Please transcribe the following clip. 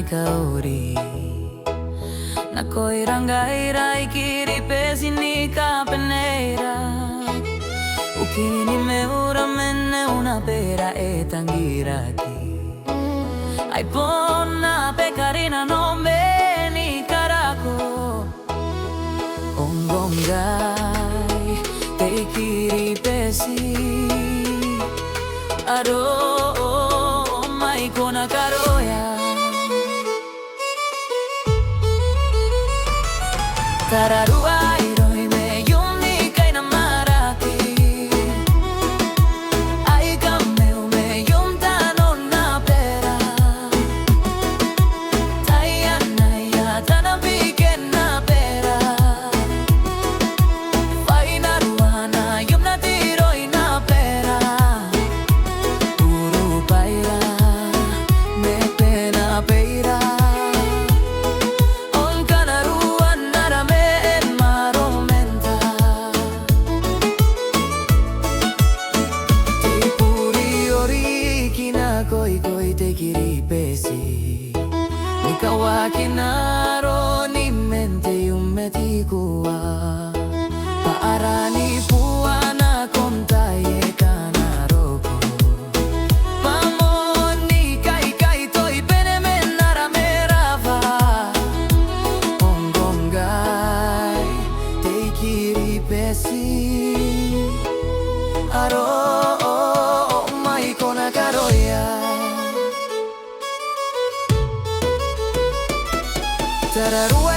kauri na koirangaira ikiripesi ni kapeneira ukini meura mene una pera etangiraki aipona pekarina no meni karako ongongai te ikiripesi aro mai kona karoya tararua iroi me yuni kaina maraki ai kameu me yunta no na pera taya naya tana pike na pera faina ruana yumna tiroi na pera uru paira me pena peira koi koi te kiripesi Nika wakinaro ni mente umeti kuwa Paarani puana kontaye kanaroko Pamoni kai kai toi pene menara merava Ongongai te kiripesi Aro mai kona karoya Tararua